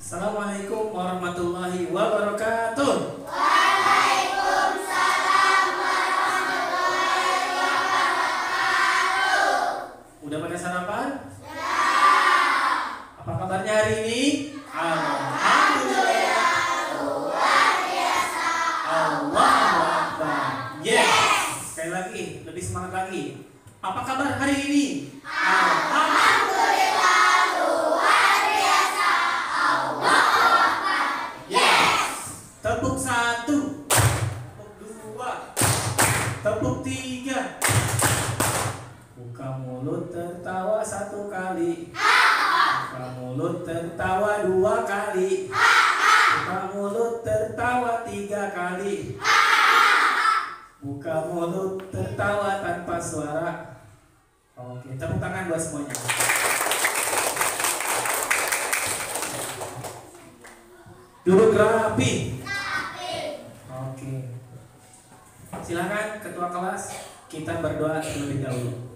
Assalamualaikum warahmatullahi wabarakatuh. Waalaikumsalam warahmatullahi wabarakatuh. Udah pada sarapan? Sudah. Apa kabarnya hari ini? Alhamdulillah luar biasa. Allahu Akbar. Yes. Sekali lagi, lebih semangat lagi. Apa kabar hari ini? Alhamdulillah luar biasa. Allahu Akbar. Yes. Tepuk 1, tepuk 2, tepuk 3. Buka mulut tertawa 1 kali. Buka mulut tertawa 2 kali. Buka mulut tertawa 3 kali. Buka mulut tertawa tanpa suara. Oke, tepuk tangan buat semuanya. Duduk rapi. Oke. Silakan ketua kelas, kita berdoa terlebih dahulu.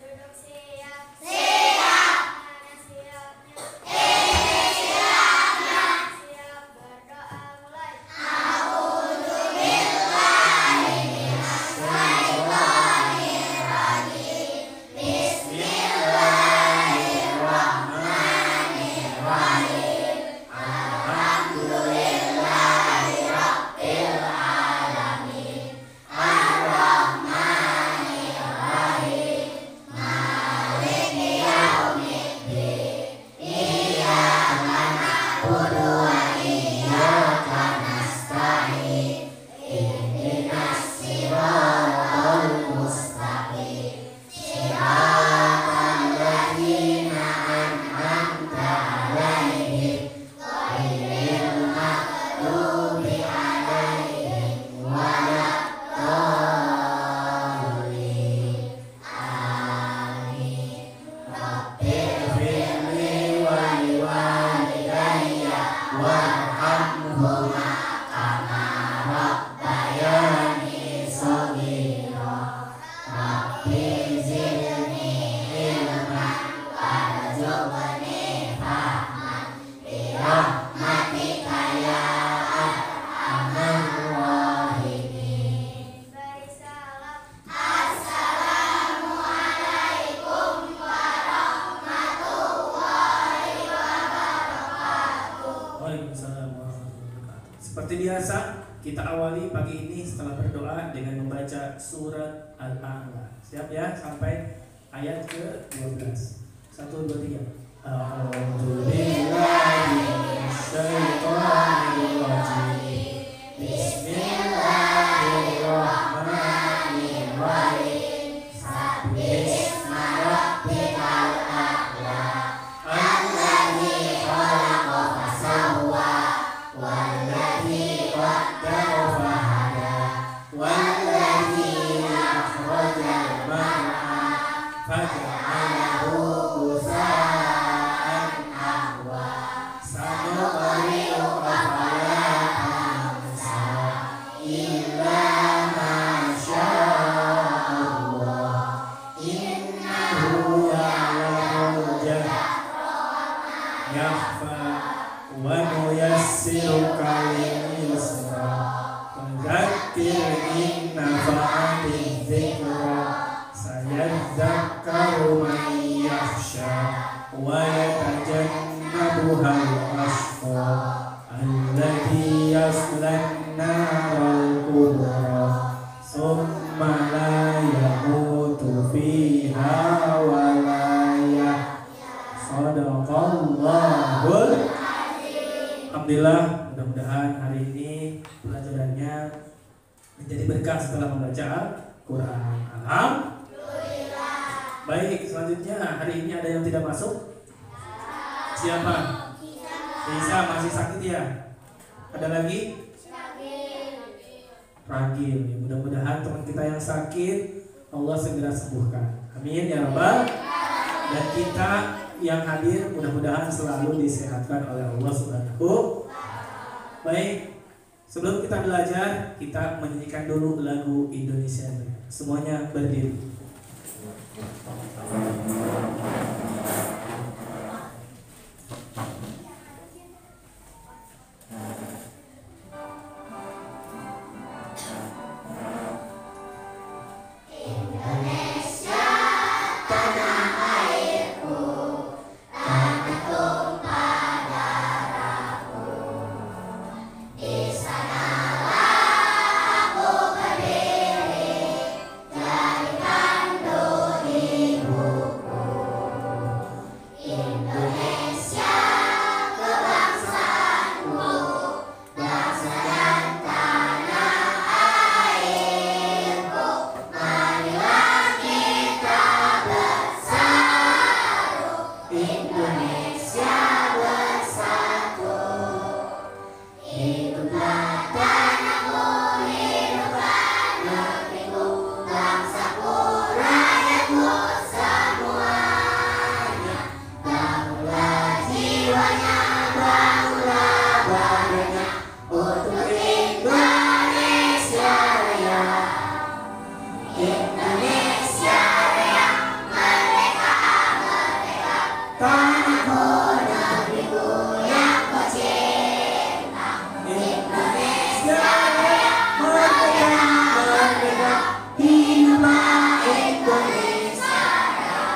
Duduk siap. Siap. Mana siapnya? Siapnya. Siap berdoa mulai. Seperti biasa, kita awali pagi ini setelah berdoa dengan membaca surat Al-A'la. Siap ya, sampai ayat ke-12. 1, 2, 3. A'udzubillahiminasyaitonirrajim. Bismillahirrahmanirrahim. Sabbisma rabbikal a'la. Alladzi khalaqa fasawwa. Walladzi qaddara fahada. Walladzi akhrajal mar'a faja'alahu ghusaan ahwa. Sanuqri'uka fala tansa illa ma sya'allah. Innahu ya'lamul jahra yakhfa wa nuyassiruka lil yusra. Fadzakir in nafa'ati dzikra. Sayadzakkaru man yakhsha wa yatajannabuhal ashqa alladzi yaslan naral kubra summa la yamutu fiha wa la yahya. Shadaqallahul azim. Alhamdulillah, mudah-mudahan hari ini pelajarannya menjadi berkah setelah membaca Al-Quran. Alhamdulillah. Baik, selanjutnya hari ini ada yang tidak masuk? Siapa? Bisa, masih sakit ya? Ada lagi? Ragil. Mudah-mudahan teman kita yang sakit Allah segera sembuhkan. Amin ya Rabbal. Dan kita yang hadir mudah-mudahan selalu disehatkan oleh Allah Subhanahu. Baik, sebelum kita belajar, kita menyanyikan dulu lagu Indonesia. Semuanya berdiri. berdaulat untuk Indonesia Raya. Indonesia Raya, merdeka, merdeka, tanahku negeriku yang ku cinta. Indonesia Raya, merdeka, merdeka, hiduplah Indonesia Raya.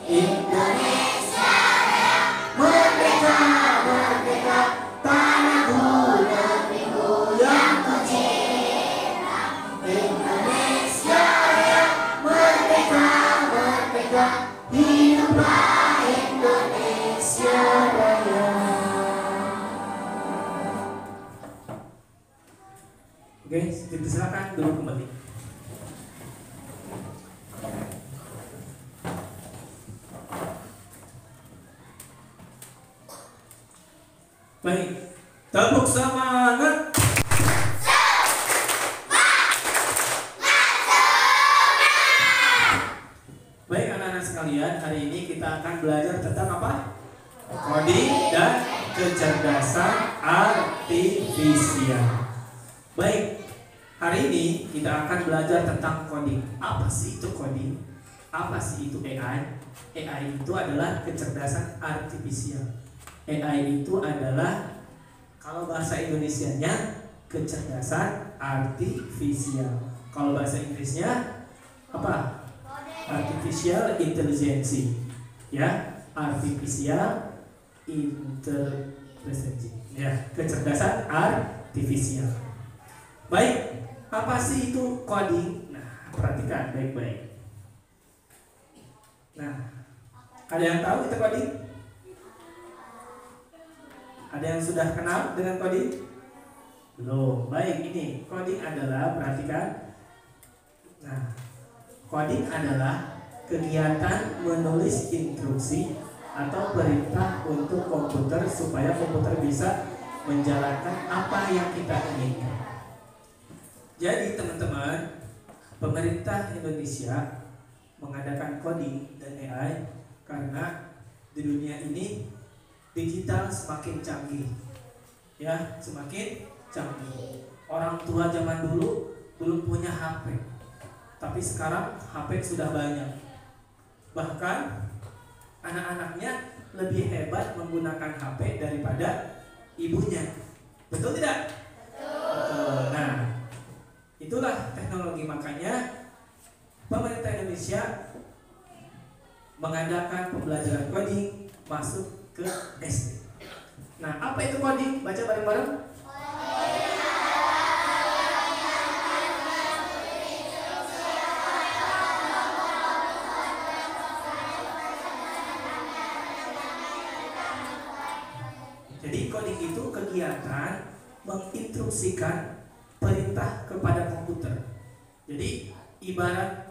Indonesia Raya, merdeka, merdeka, tanahku negeriku yang ku cinta. Indonesia Raya, merdeka, merdeka, hiduplah Indonesia Raya. Oke, silakan duduk kembali. Baik, tepuk semangat. Baik anak-anak sekalian, hari ini kita akan belajar tentang apa? Coding dan kecerdasan artifisial. Baik, hari ini kita akan belajar tentang coding. Apa sih itu coding? Apa sih itu AI? AI itu adalah kecerdasan artifisial. AI itu adalah, kalau bahasa Indonesianya, kecerdasan artifisial. Kalau bahasa Inggrisnya apa? Artificial intelligence, ya, artificial intelligence, ya, kecerdasan artifisial. Baik, apa sih itu coding? Nah, perhatikan baik-baik. Nah, ada yang tahu itu coding? Ada yang sudah kenal dengan coding? Belum. Baik, ini coding adalah, perhatikan. Nah, coding adalah kegiatan menulis instruksi atau perintah untuk komputer supaya komputer bisa menjalankan apa yang kita inginkan. Jadi teman-teman, pemerintah Indonesia mengadakan coding dan AI karena di dunia ini digital semakin canggih, ya, semakin canggih. Orang tua zaman dulu belum punya HP, tapi sekarang HP sudah banyak. Bahkan anak-anaknya lebih hebat menggunakan HP daripada ibunya. Betul tidak? Betul. Nah, itulah teknologi, makanya pemerintah Indonesia mengadakan pembelajaran coding masuk ke SD. Nah, apa itu coding? Baca bareng-bareng. Jadi coding itu kegiatan menginstruksikan perintah kepada komputer. Jadi ibarat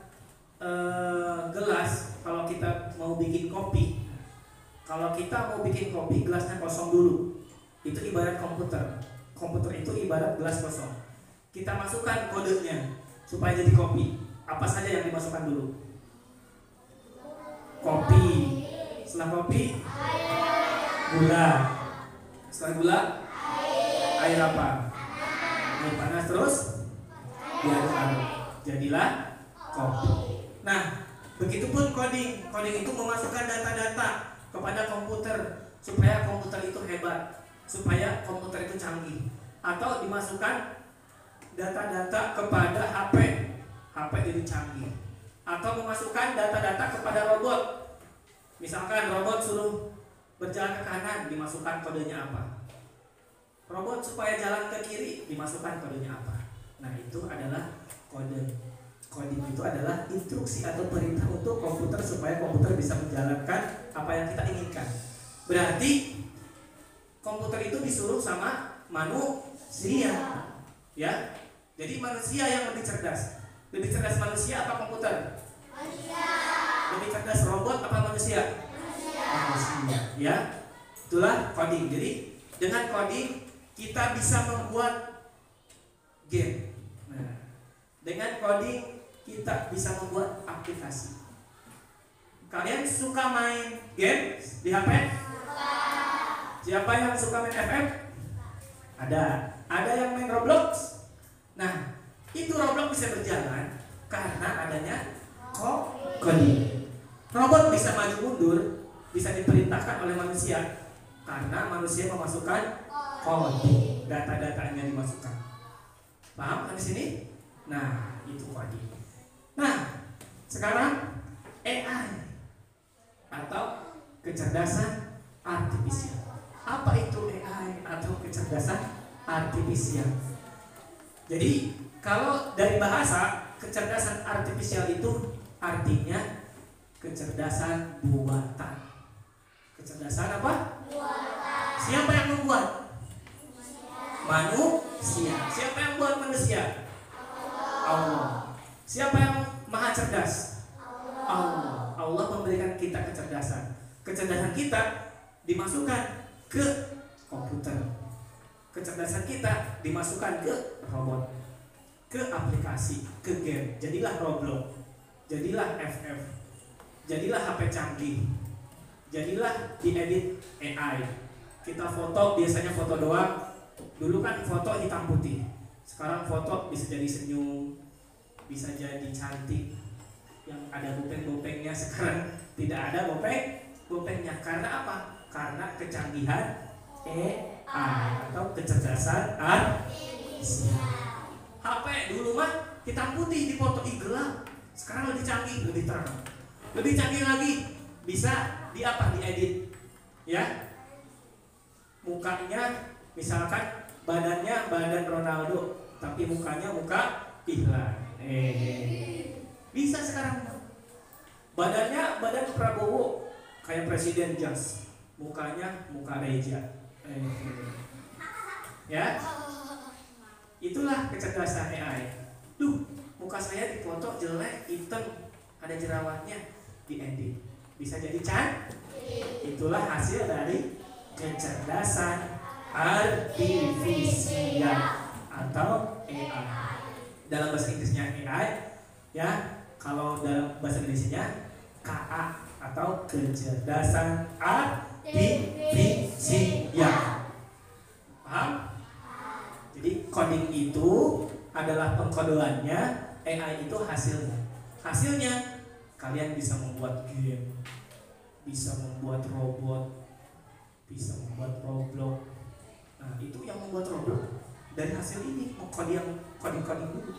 gelas, kalau kita mau bikin kopi, gelasnya kosong dulu. Itu ibarat komputer. Komputer itu ibarat gelas kosong. Kita masukkan kodenya supaya jadi kopi. Apa saja yang dimasukkan dulu? Kopi. Setelah kopi, gula. Setelah gula, air apa? Air panas, terus diaduk-aduk. Jadilah kopi. Nah, begitupun coding. Coding itu memasukkan data-data kepada komputer supaya komputer itu hebat, supaya komputer itu canggih. Atau dimasukkan data-data kepada HP jadi canggih. Atau memasukkan data-data kepada robot. Misalkan robot suruh berjalan ke kanan, dimasukkan kodenya apa? Robot supaya jalan ke kiri, dimasukkan kodenya apa? Nah, itu adalah kode. Coding itu adalah instruksi atau perintah untuk komputer supaya komputer bisa menjalankan apa yang kita inginkan. Berarti komputer itu disuruh sama manusia, ya. Jadi manusia yang lebih cerdas. Lebih cerdas manusia apa komputer? Manusia. Lebih cerdas robot apa manusia? Manusia, ya. Itulah coding. Jadi dengan coding kita bisa membuat game. Nah, dengan coding kita bisa membuat aplikasi. Kalian suka main game di HP? Siapa yang suka main FF? Ada. Ada yang main Roblox? Nah, itu Roblox bisa berjalan karena adanya coding. Robot bisa maju mundur, bisa diperintahkan oleh manusia karena manusia memasukkan coding, data-datanya dimasukkan. Paham di sini? Nah, itu coding. Nah, sekarang AI atau kecerdasan artifisial. Apa itu AI atau kecerdasan artifisial? Jadi, kalau dari bahasa kecerdasan artifisial itu artinya kecerdasan buatan. Kecerdasan apa? Buatan. Siapa yang membuat? Manusia. Siapa yang buat manusia? Allah. Siapa yang maha cerdas? Allah. Allah memberikan kita kecerdasan. Kecerdasan kita dimasukkan ke komputer. Kecerdasan kita dimasukkan ke robot, ke aplikasi, ke game. Jadilah Roblox, jadilah FF, jadilah HP canggih, jadilah diedit AI. Kita foto biasanya foto doang. Dulu kan foto hitam putih. Sekarang foto bisa jadi senyum, bisa jadi cantik. Yang ada bopeng-bopengnya sekarang tidak ada bopengnya. Karena apa? Karena kecanggihan AI atau kecerdasan artifisial. HP dulu mah hitam putih, dipoto gelap. Sekarang lebih canggih, lebih terang. Lebih canggih lagi, bisa diedit. Ya. Mukanya misalkan badannya badan Ronaldo, tapi mukanya muka Ihlan. Bisa sekarang. Badannya badan Prabowo, kayak Presiden Jas. Mukanya muka Reja. Ya. Itulah kecerdasan AI. Duh, muka saya dipoto jelek, hitam, ada jerawatnya, diedit. Bisa jadi Itulah hasil dari kecerdasan artifisial atau AI. Dalam bahasa Inggrisnya AI, ya. Kalau dalam bahasa Indonesianya KA atau kecerdasan artifisial. Paham? Jadi coding itu adalah pengkodeannya, AI itu hasilnya. Hasilnya kalian bisa membuat game, bisa membuat robot, bisa membuat Roblox. Nah, itu yang membuat Roblox dari hasil ini coding dulu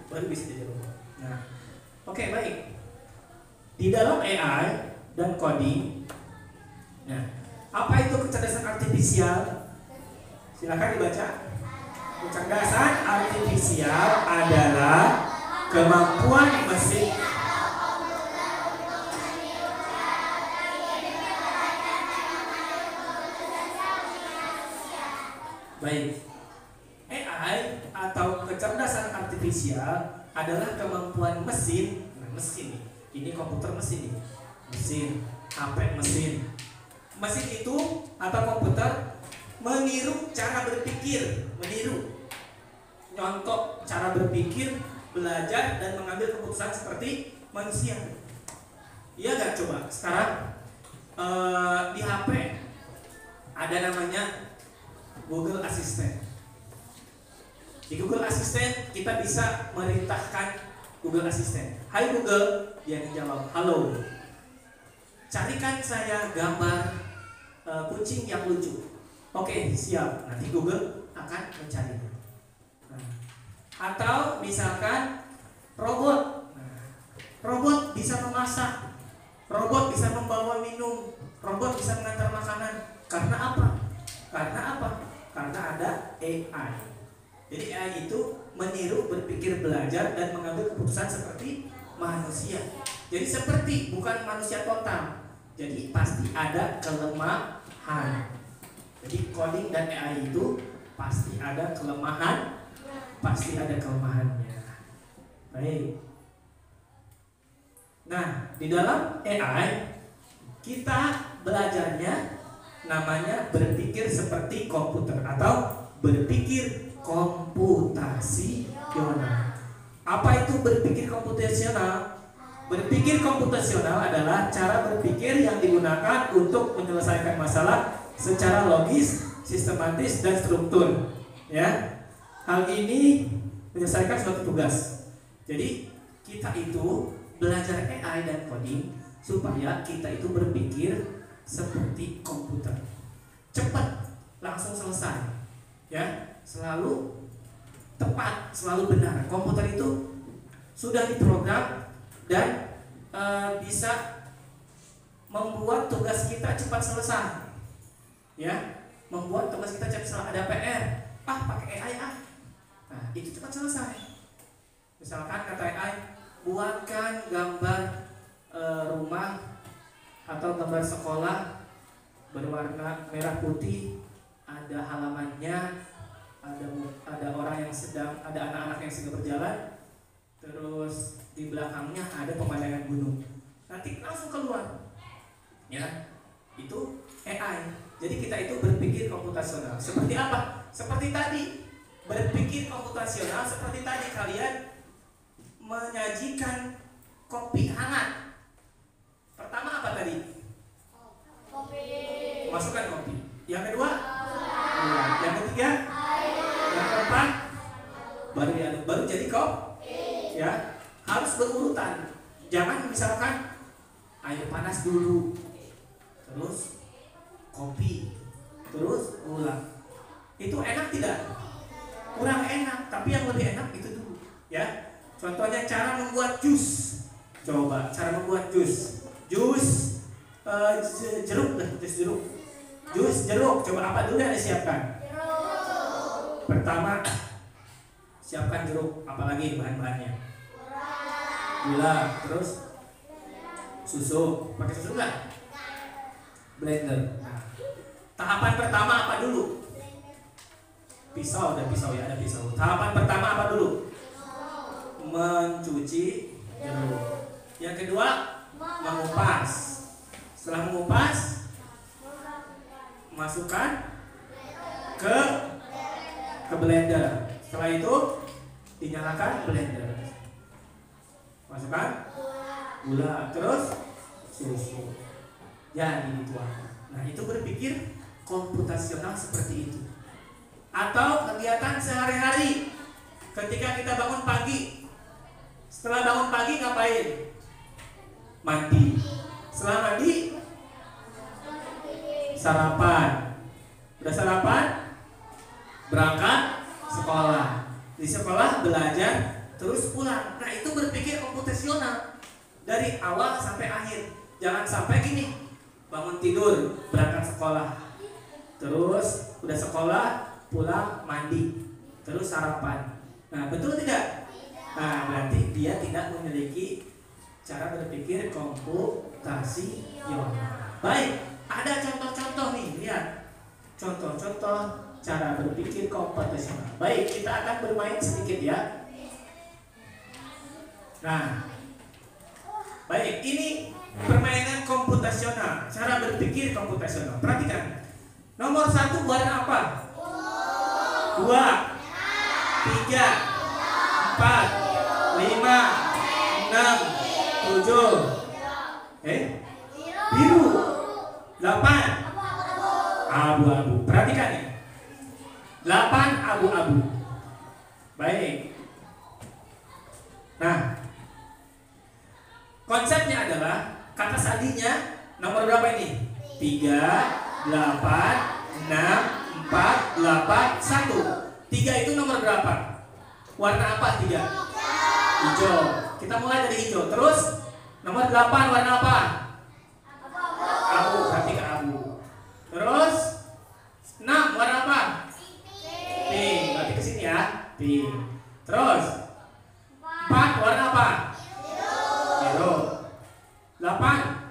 baru bisa jadi robot. Nah, oke, baik. Di dalam AI dan coding, nah, apa itu kecerdasan artifisial? Silakan dibaca. Kecerdasan artifisial adalah kemampuan mesin baik. AI atau kecerdasan artifisial adalah kemampuan mesin. Nah, mesin ini komputer mesin nih. Mesin, HP mesin. Mesin itu atau komputer meniru cara berpikir, nyontok cara berpikir, belajar dan mengambil keputusan seperti manusia. Iya gak? Coba sekarang di HP ada namanya Google Assistant. Di Google Assistant kita bisa merintahkan Google Assistant. Hai Google, dia menjawab, halo. Carikan saya gambar kucing yang lucu. Oke, siap. Nanti Google akan mencarinya. Nah, atau misalkan robot. Nah, robot bisa memasak. Robot bisa membawa minum. Robot bisa mengantar makanan. Karena apa? Karena ada AI. Jadi AI itu meniru, berpikir, belajar dan mengambil keputusan seperti manusia. Jadi seperti, bukan manusia total. Jadi pasti ada kelemahan. Jadi coding dan AI itu pasti ada kelemahannya. Baik. Nah, di dalam AI kita belajarnya namanya berpikir seperti komputer atau berpikir komputasional. Apa itu berpikir komputasional? Berpikir komputasional adalah cara berpikir yang digunakan untuk menyelesaikan masalah secara logis, sistematis dan struktur. Ya, hal ini menyelesaikan suatu tugas. Jadi kita itu belajar AI dan coding supaya kita itu berpikir seperti komputer, cepat, langsung selesai, ya, selalu tepat, selalu benar. Komputer itu sudah diprogram dan bisa membuat tugas kita cepat selesai, ya, membuat tugas kita cepat selesai. Ada PR, pakai AI nah itu cepat selesai. Misalkan kata AI, buatkan gambar rumah atau gambar sekolah berwarna merah putih, ada halamannya, ada orang yang sedang, ada anak-anak yang sedang berjalan, terus di belakangnya ada pemandangan gunung. Nanti langsung keluar, ya, itu AI. Jadi kita itu berpikir komputasional. Seperti apa? Seperti tadi, berpikir komputasional seperti tadi kalian menyajikan kopi hangat. Pertama apa tadi? Kopi. Masukkan kopi. Yang kedua? Gula. Yang ketiga? Yang keempat? Baru diaduk, baru jadi kopi. Ya, harus berurutan. Jangan misalkan air panas dulu, terus kopi, terus gula. Itu enak tidak? Kurang enak. Tapi yang lebih enak itu dulu. Ya. Contohnya cara membuat jus. Coba cara membuat jus. Jus jeruk deh, jus jeruk. Jus jeruk. Coba apa dulu yang disiapkan? Jeruk. Pertama, siapkan jeruk. Apalagi bahan-bahannya? Gula. Terus susu. Pakai susu nggak? Blender. Nah, tahapan pertama apa dulu? Pisau, ada pisau ya, ada pisau. Tahapan pertama apa dulu? Mencuci jeruk. Yang kedua, mengupas. Setelah mengupas, masukkan ke blender. Setelah itu dinyalakan blender. Masukkan gula, terus susu. Jadi dituangkan. Nah, itu berpikir komputasional seperti itu. Atau kegiatan sehari-hari. Ketika kita bangun pagi, setelah bangun pagi ngapain? Mandi. Setelah mandi, sarapan. Udah sarapan, berangkat sekolah. Di sekolah belajar, terus pulang. Nah, itu berpikir komputasional dari awal sampai akhir. Jangan sampai gini, bangun tidur, berangkat sekolah, terus udah sekolah, pulang, mandi, terus sarapan. Nah, betul tidak? Nah, berarti dia tidak memiliki cara berpikir komputasional. Baik, ada contoh-contoh nih, lihat. Contoh-contoh cara berpikir komputasional. Baik, kita akan bermain sedikit ya. Nah, baik, ini permainan komputasional, cara berpikir komputasional. Perhatikan. Nomor 1 warna apa? 2, 3, 4, 5, 6, 7. Biru. 8. Abu-abu. Perhatikan ya. 8 abu-abu. Baik. Nah, konsepnya adalah kata sandinya nomor berapa ini? 3, 8, 6, 4, 8, 1. 3 itu nomor berapa? Warna apa 3? Hijau. Kita mulai dari hijau. Terus nomor 8 warna apa? Abu. Berarti ke abu. Terus 6 warna apa? Pink. Berarti ke sini ya. Pink. Terus 4 warna apa? Biru. 8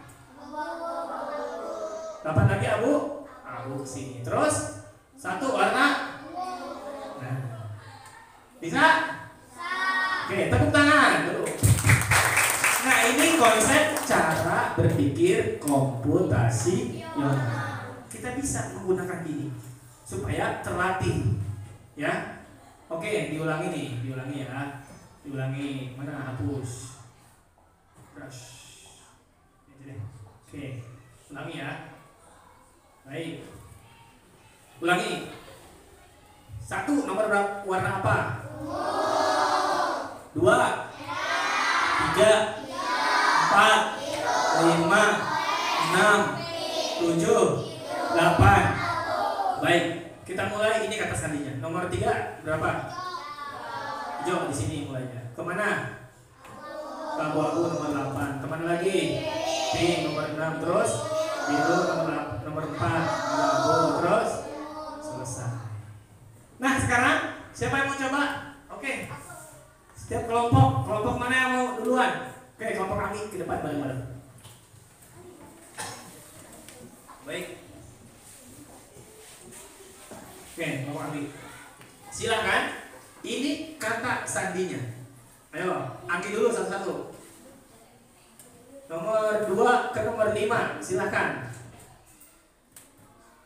lagi abu. Abu ke sini. Terus 1 warna. Nah. Bisa? Oke, tepuk tangan dulu. Nah, ini konsep cara berpikir komputasional. Kita bisa menggunakan ini supaya terlatih, ya. Oke, diulangi nih, diulangi ya. Diulangi, mana hapus. Brush. Oke, ulangi ya. Baik. Ulangi. 1 nomor warna apa? 2, 3, 4, 5, 6, 7, 8. Baik, kita mulai. Ini kata sandinya. Nomor 3 berapa? Hijau di sini mulainya. Kemana? Abu-abu nomor 8. Kemana lagi? Pink nomor 6. Terus biru nomor 4. Abu terus selesai. Nah sekarang siapa yang mau coba? Oke. Setiap kelompok mana yang mau duluan? Oke, kelompok kami ke depan bareng-bareng. Baik. Oke, kelompok kami. Silakan. Ini kata sandinya. Ayo, Anggi dulu satu-satu. Nomor 2 ke nomor 5, silakan.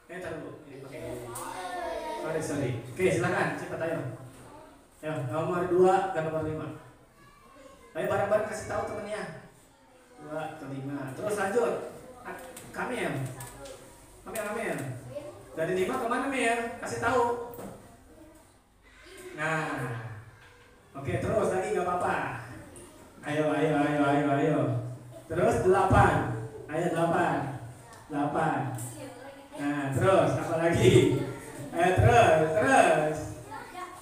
Taruh dulu. Sorry. Oke, silakan, cepat ayo. Ayo, nomor 2 ke nomor 5. Ayo bareng-bareng kasih tahu temennya. 2 ke 5. Terus lanjut. Kamil. Dari 5 kemana Mir? Kasih tahu. Nah. Oke, terus lagi gak apa-apa. Ayo. Terus 8. Ayo 8. Nah, terus apa lagi? Ayo terus.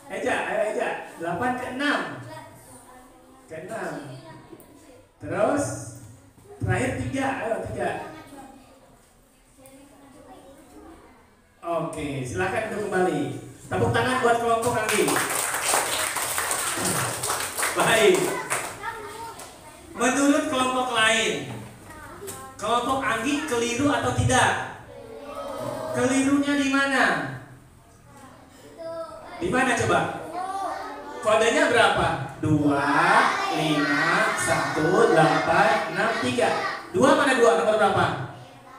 Eja. 8 ke 6. Terus terakhir 3. Ayo 3. Oke, silakan untuk kembali. Tepuk tangan buat kelompok Anggi. Baik. Menurut kelompok lain, kelompok Anggi keliru atau tidak? Kelirunya di mana? Di mana coba? Kodenya berapa? 2, 5, 1, 8, 6, 3. 2 mana 2? Nomor berapa?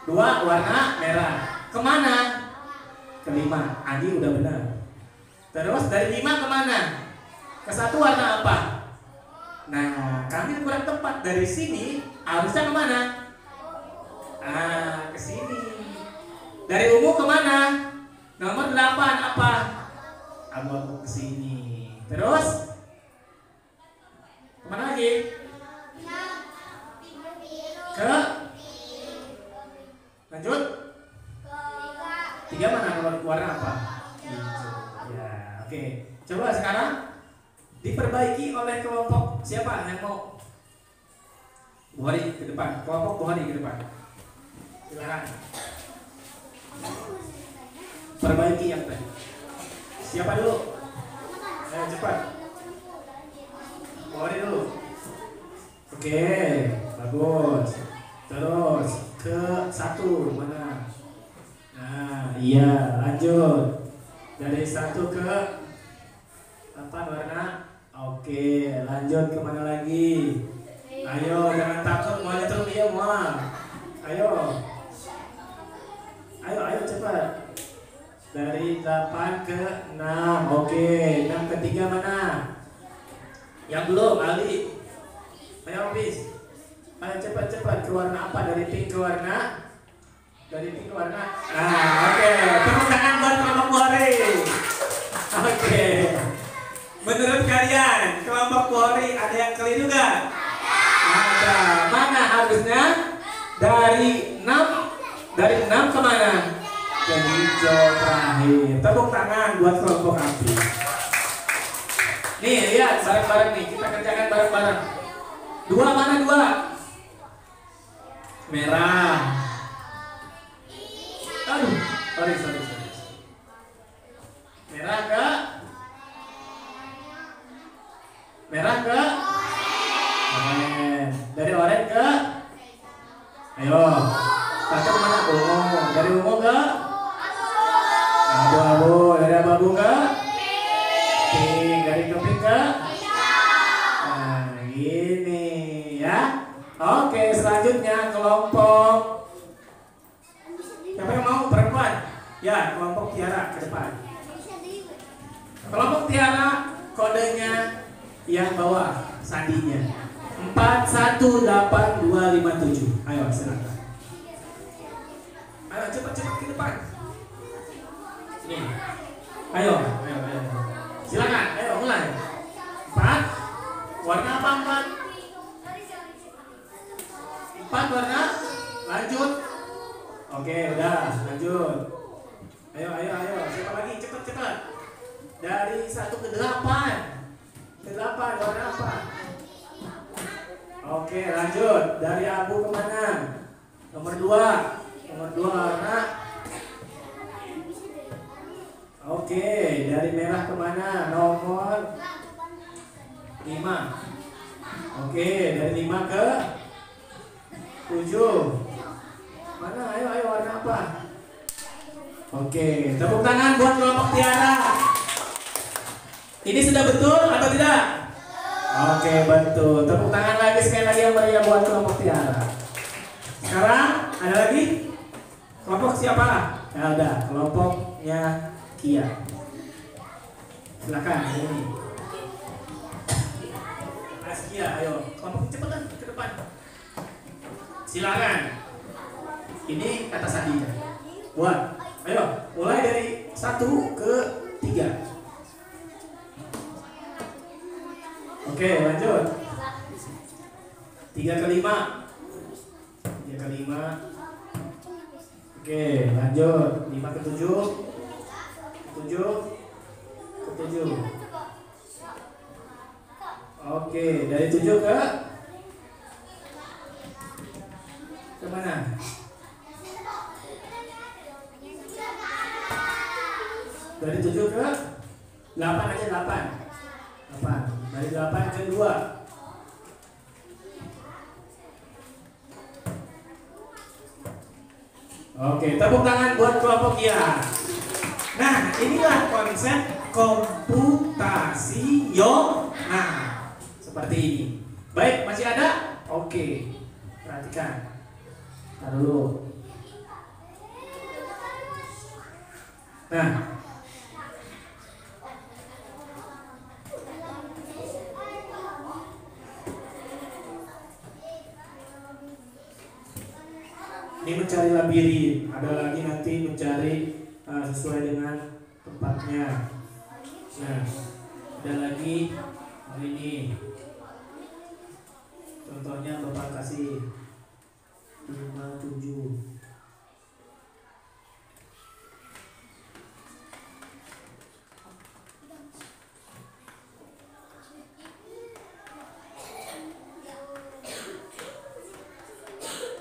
2 warna merah. Kemana? Ke 5. Anggi udah benar. Terus dari 5 kemana? Ke 1 warna apa? Nah, kami kurang tepat. Dari sini harusnya kemana? Ke sini. Dari ungu kemana? Nomor 8 apa? Abu-abu ke sini. Terus kemana lagi? Ke lanjut. 3 mana warna apa? Hijau. Ya, oke. Coba sekarang diperbaiki oleh kelompok siapa yang mau? Buhari ke depan. Kelompok Buhari ke depan. Silakan. Perbaiki yang tadi. Siapa dulu? Ayo cepat. Buhari dulu. Oke, bagus. Terus ke 1 mana? Nah, iya, lanjut. Dari 1 ke 8 warna. Oke, lanjut kemana lagi? Ayo, jangan takut, mau terus dia mau. Ayo cepat. Dari 8 ke 6. Oke, 6 ke 3 mana? Yang belum, Ali. Ayo bis. Ayo cepat. Ke warna apa? Dari pink ke warna? Oke. Tepuk tangan buat kelompok Buhari. Oke. Menurut kalian, kelompok Buhari ada yang keliru nggak? Ada. Mana harusnya? Dari 6 kemana? Ke hijau terakhir. Tepuk tangan buat kelompok Anggi. Nih lihat bareng-bareng nih, kita kerjakan bareng-bareng. 2 mana 2? Merah. Aduh, sorry. Merah ke? Dari oranye ke? Ayo. Satu kemana? Ungu. Dari ungu ke? Abu-abu. Dari abu-abu ke? Pink. Dari pink ke? Nah, gini ya. Oke, selanjutnya kelompok. Siapa yang mau perempuan? Ya, kelompok Tiara ke depan. Kelompok Tiara kodenya yang bawah sandinya 418257. Ayo silakan. Ayo cepat ke depan. Nih. Ayo. Silakan, ayo mulai. 4. Warna apa 4? 4 warna. Lanjut. Oke, udah, lanjut. Ayo. Siapa lagi? Cepat. Dari 1 ke 8. Ke 8 warna apa? Oke, lanjut. Dari abu kemana? Nomor 2. Nomor 2 warna. Oke, dari merah kemana? Nomor 5. Oke, dari 5 ke 7. Mana? Ayo warna apa? Oke, tepuk tangan buat kelompok Tiara. Ini sudah betul atau tidak? Oke, betul. Tepuk tangan lagi sekali lagi yang meriah buat kelompok Tiara. Sekarang ada lagi? Kelompok siapa? Ya udah, kelompoknya Kia. Silakan ini. Askia, ayo. Kelompok cepetan ke depan. Silakan. Ini kata sandinya. Buat. Ayo, mulai dari 1 ke 3. Oke, lanjut. 3 ke 5. 3 ke 5. Oke, lanjut. 5 ke 7. 7 ke 7. Oke, dari 7 ke mana? Dari 7 ke 8 aja, 8. Dari 8 ke 2. Oke, tepuk tangan buat kelompok Kia. Nah, inilah konsep komputasional. Seperti ini. Baik, masih ada? Oke. Perhatikan. Taruh dulu. Nah, ini mencari labirin. Ada lagi nanti mencari sesuai dengan tempatnya. Nah, ada lagi ini. Contohnya Bapak kasih 5, 7.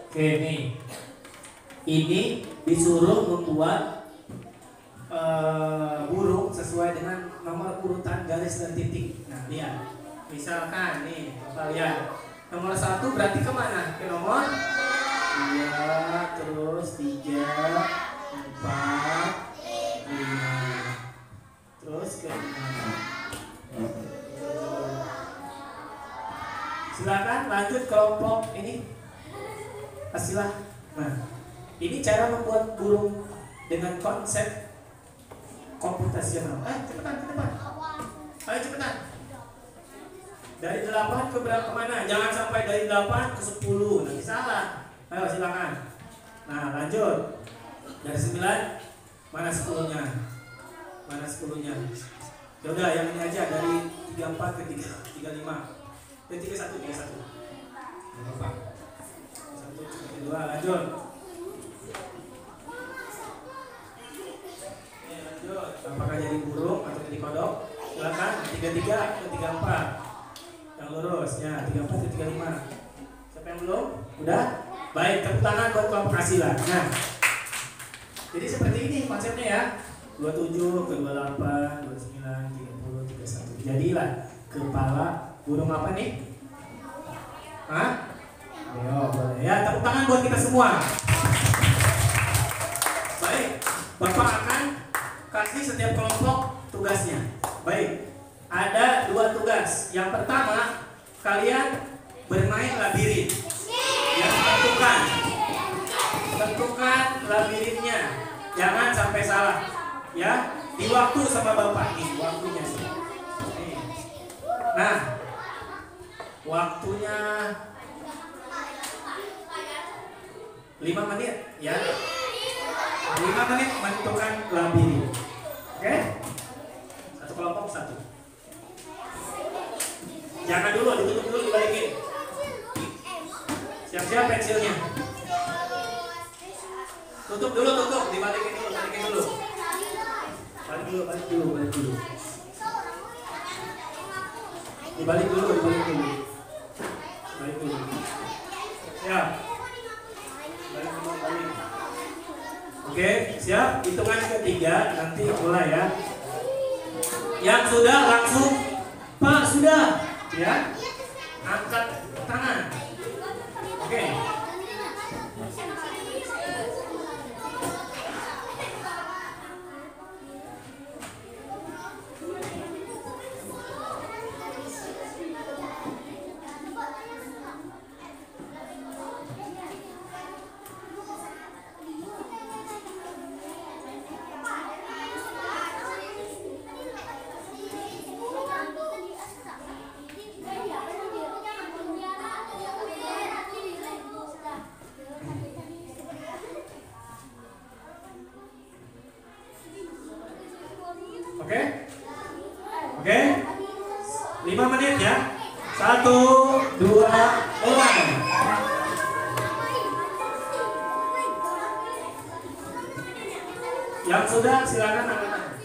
Oke, nih. Ini disuruh membuat burung sesuai dengan nomor urutan garis dan titik. Nah, lihat. Misalkan nih, Bapak lihat. Nomor 1 berarti kemana? Ke nomor 2, terus 3, 4, 5, terus ke 6. Silakan lanjut kelompok ini. Silakan. Nah, ini cara membuat burung dengan konsep komputasional. Cepetan ke depan. Ayo cepetan. Dari 8 ke berapa kemana? Jangan sampai dari 8 ke 10. Nanti salah. Ayo silakan. Nah, lanjut. Dari 9 mana 10-nya? Mana 10-nya? Ya udah, yang ini aja dari 34 ke 35. Dan 31. Bapak. 1, 2, lanjut. Lanjut. Apakah jadi burung atau jadi kodok? Silakan. 33 ke 34. Yang lurus, ya 34 ke 35. Siapa yang belum? Udah? Baik, tepuk tangan buat kelompok Asila. Nah, jadi seperti ini konsepnya ya. 27 ke 28, 29, 30, 31. Jadilah kepala burung apa nih? Hah? Ayo, boleh. Ya, tepuk tangan buat kita semua. Baik, Bapak akan kasih setiap kelompok tugasnya. Baik, ada 2 tugas. Yang pertama, kalian bermain labirin. Yang tentukan labirinnya. Jangan sampai salah. Ya, di waktu sama Bapak nih, waktunya sih. Nah, waktunya 5 menit ya. 5 menit menentukan labirin. Jangan dulu, ditutup dulu, dibalikin. Siap-siap pensilnya. Tutup dulu, dibalikin dulu, balikin dulu. Balik dulu. Dibalik dulu. Balik dulu. Siap. Balik. Oke, siap. Hitungan ketiga, nanti mulai ya. Yang sudah langsung, Pak sudah, ya. Angkat tangan. Oke. Oke, 5 menit ya. 1, 2, mulai. Yang sudah silakan angkat tangan.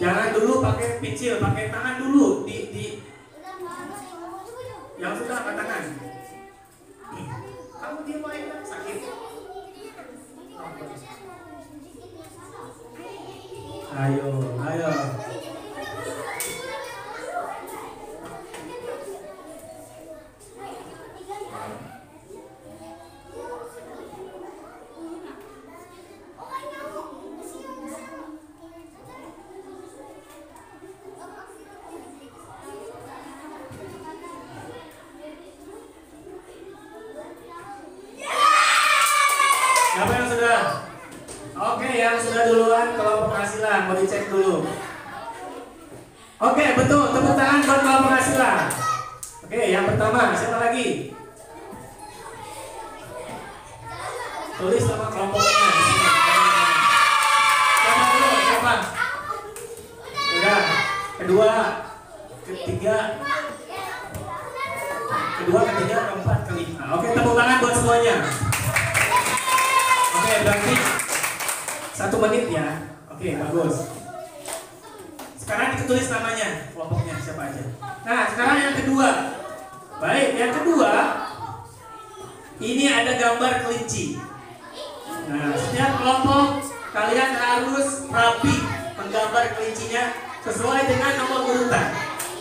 Jangan dulu pakai picil, pakai tangan dulu. Yang sudah angkat tangan. Kamu diam aja, sakit. Ayo. Siapa yang sudah? Oke, yang sudah duluan kelompok penghasilan mau dicek dulu. Oke, betul. Tepuk tangan buat kelompok penghasilan. Oke, yang pertama siapa lagi? Tulis nama kelompoknya. Siapa dulu? Siapa? Udah. Kedua, ketiga, keempat, kelima. Oke, tepuk tangan buat semuanya. Oke, berarti 1 menit ya. Oke, bagus. Sekarang ditulis namanya, kelompoknya siapa aja. Nah, sekarang yang kedua. Baik, yang kedua, ini ada gambar kelinci. Nah, setiap kelompok kalian harus rapi menggambar kelincinya sesuai dengan nomor urutan.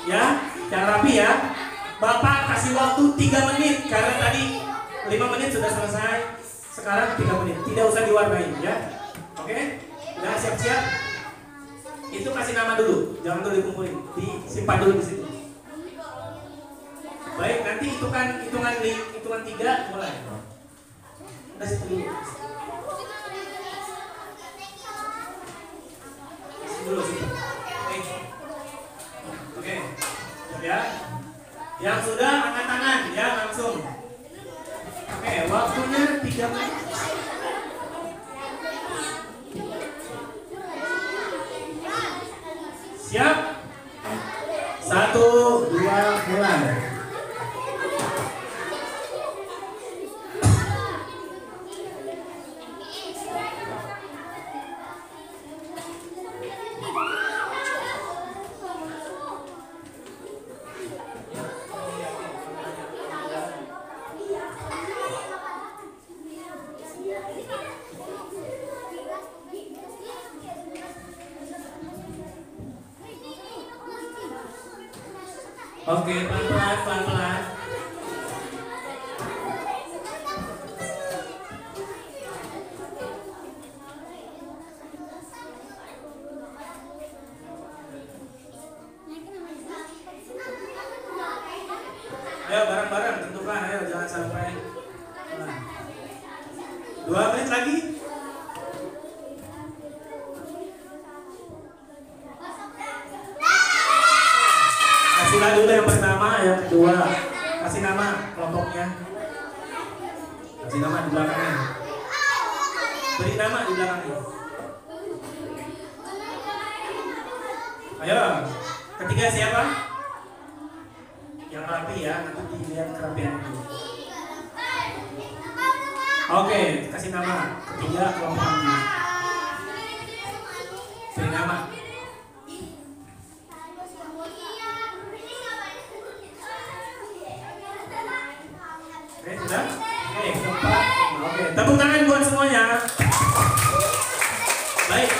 Ya, yang rapi ya. Bapak kasih waktu 3 menit karena tadi 5 menit sudah selesai. Sekarang 3 menit, tidak usah diwarnai ya. Oke, udah siap-siap. Itu kasih nama dulu, jangan dulu dikumpulin, disimpan dulu di situ. Baik, nanti hitungan 3 mulai. Udah situ dulu. Situ. Oke, ya. Yang sudah angkat tangan ya langsung. Oke, waktunya 3 menit. Siap? 1, 2, mulai. Oke, pelan-pelan. Ayo bareng-bareng tentukan, ayo jangan sampai 2 menit lagi. Kasihlah dulu yang pertama, yang kedua. Kasih nama kelompoknya. Kasih nama di belakangnya. Beri nama di belakangnya. Ayo, ketiga siapa? Yang rapi ya, nanti dilihat kerapian itu. Oke, kasih nama. Ketiga kelompok ini. Beri nama. Oke, sudah? Oke, keempat. Oke, tepuk tangan buat semuanya. Baik,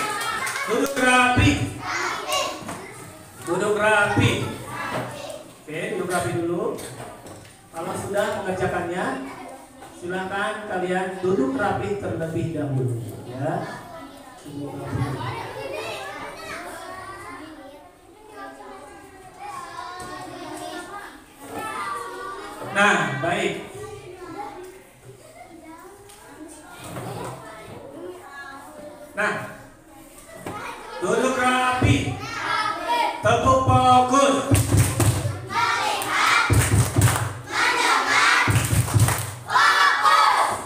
duduk rapi. Duduk rapi. Oke, duduk rapi dulu. Kalau sudah mengerjakannya, silakan kalian duduk rapi terlebih dahulu. Ya. Duduk rapi. Nah, baik. Nah, duduk rapi. Tepuk fokus.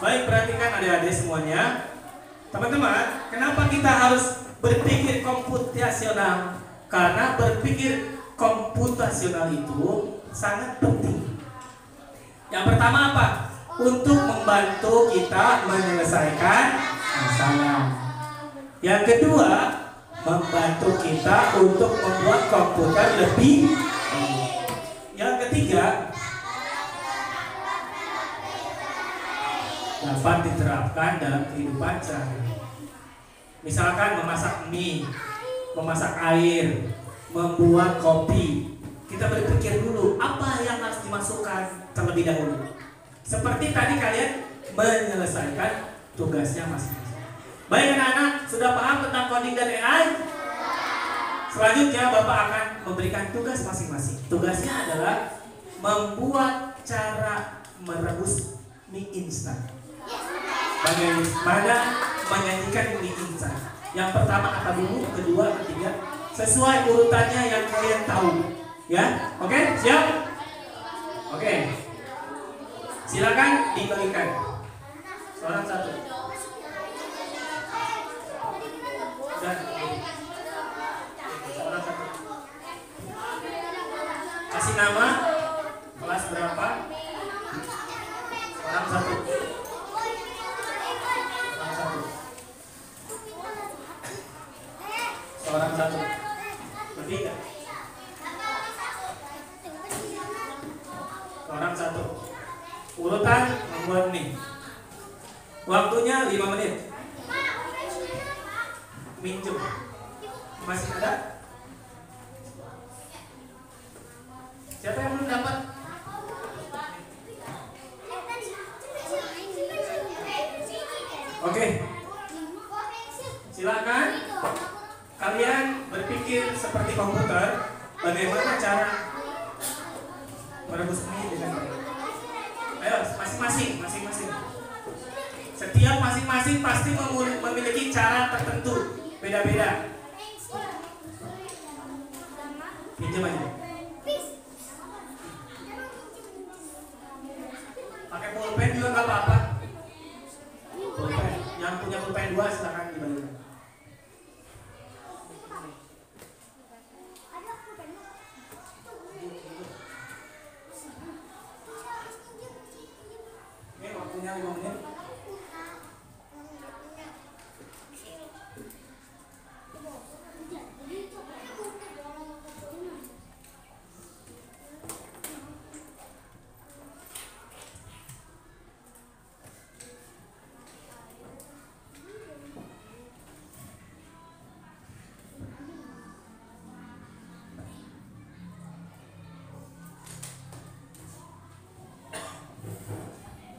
Baik, perhatikan adik-adik semuanya. Teman-teman, kenapa kita harus berpikir komputasional? Karena berpikir komputasional itu sangat penting. Yang pertama apa? Untuk membantu kita menyelesaikan masalah. Yang kedua, membantu kita untuk membuat komputer lebih baik. Yang ketiga, dapat diterapkan dalam kehidupan sehari-hari. Misalkan memasak mie, memasak air, membuat kopi. Kita berpikir dulu apa yang harus dimasukkan terlebih dahulu. Seperti tadi kalian menyelesaikan tugasnya masing-masing. Baik anak-anak, sudah paham tentang coding dan AI? Selanjutnya Bapak akan memberikan tugas masing-masing. Tugasnya adalah membuat cara merebus mie instan. Bagaimana menyajikan mie instan? Yang pertama apa dulu, kedua, ketiga, sesuai urutannya yang kalian tahu. Ya, oke, siap? Oke, silakan dibagikan. Seorang satu. Dan seorang satu. Kasih nama, kelas berapa? Seorang satu. Seorang satu. Lebih enggak? Seorang satu. Urutan membuat mie. Waktunya 5 menit. Minjem. Masih ada? Siapa yang belum dapat? Oke. Silakan kalian berpikir seperti komputer, bagaimana cara merebus mie dengan baik. Ayo, masing-masing. Setiap masing-masing pasti memiliki cara tertentu, beda-beda. Pinjam aja. Pakai pulpen juga nggak apa-apa. Pulpen, yang punya pulpen 2 silakan dibagikan. Oke, waktunya 5 menit.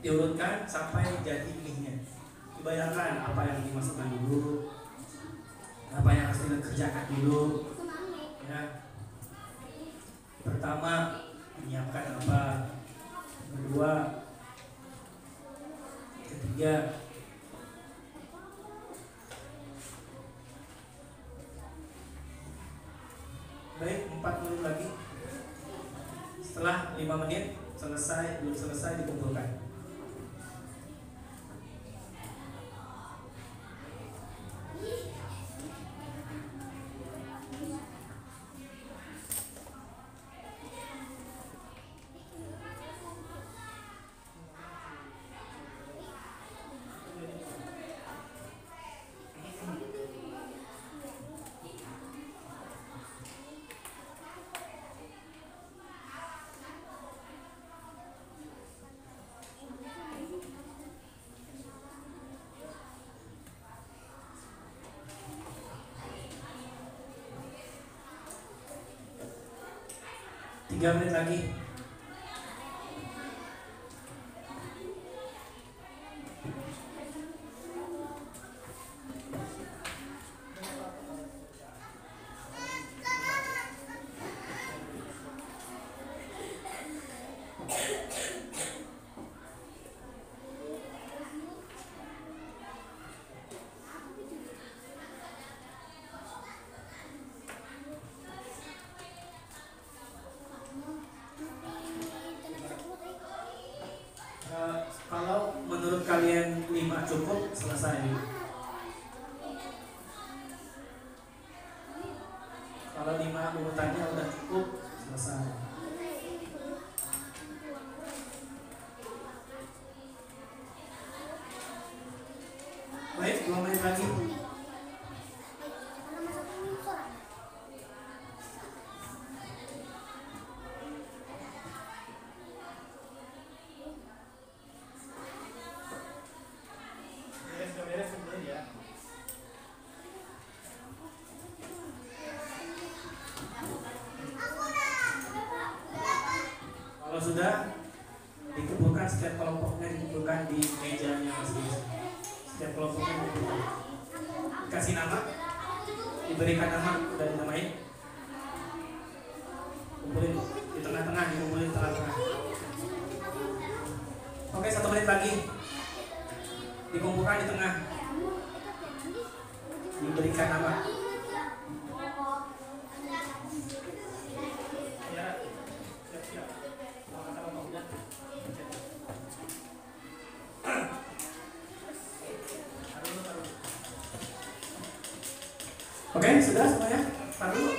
Diurutkan sampai jadi mie-nya. Dibayangkan apa yang dimasukkan dulu, apa yang harus dikerjakan dulu. Ya. Pertama, menyiapkan apa? Kedua, ketiga, baik 4 menit lagi. Setelah 5 menit belum selesai dikumpulkan. 3 menit lagi. Kalau menurut kalian 5 cukup, selesai. Kalau 5 urutannya udah cukup, selesai. Baik, 2 menit lagi. Kalau sudah dikumpulkan, setiap kelompoknya dikumpulkan di mejanya masing-masing. Setiap kelompoknya dikumpulkan. Kasih nama, diberikan nama, udah dinamain. Kumpulin di tengah-tengah, dikumpulin di tengah-tengah. Oke, 1 menit lagi. Dikumpulkan di tengah. Diberikan nama. Oke, sudah semuanya? Taruh dulu.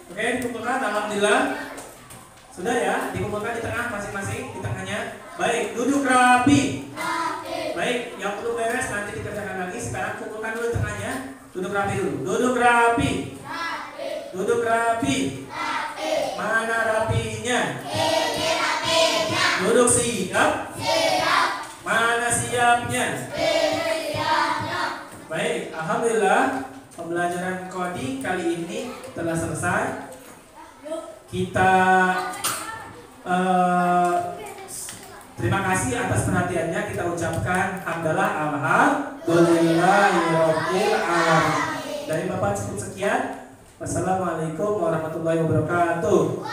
Oke, dikumpulkan, alhamdulillah. Sudah ya, dikumpulkan di tengah masing-masing, di tengahnya. Baik, duduk rapi. Baik, yang perlu beres nanti dikerjakan lagi. Sekarang kumpulkan dulu tengahnya. Duduk rapi dulu. Duduk rapi. Duduk rapi. Mana rapinya? Ini rapinya. Duduk siap. Siap. Mana siapnya? Siapnya. Baik, alhamdulillah pembelajaran kodi kali ini telah selesai. Kita terima kasih atas perhatiannya. Kita ucapkan hamdalah alhamdulillahirabbil alamin. Dari Bapak cukup sekian. Wassalamualaikum warahmatullahi wabarakatuh.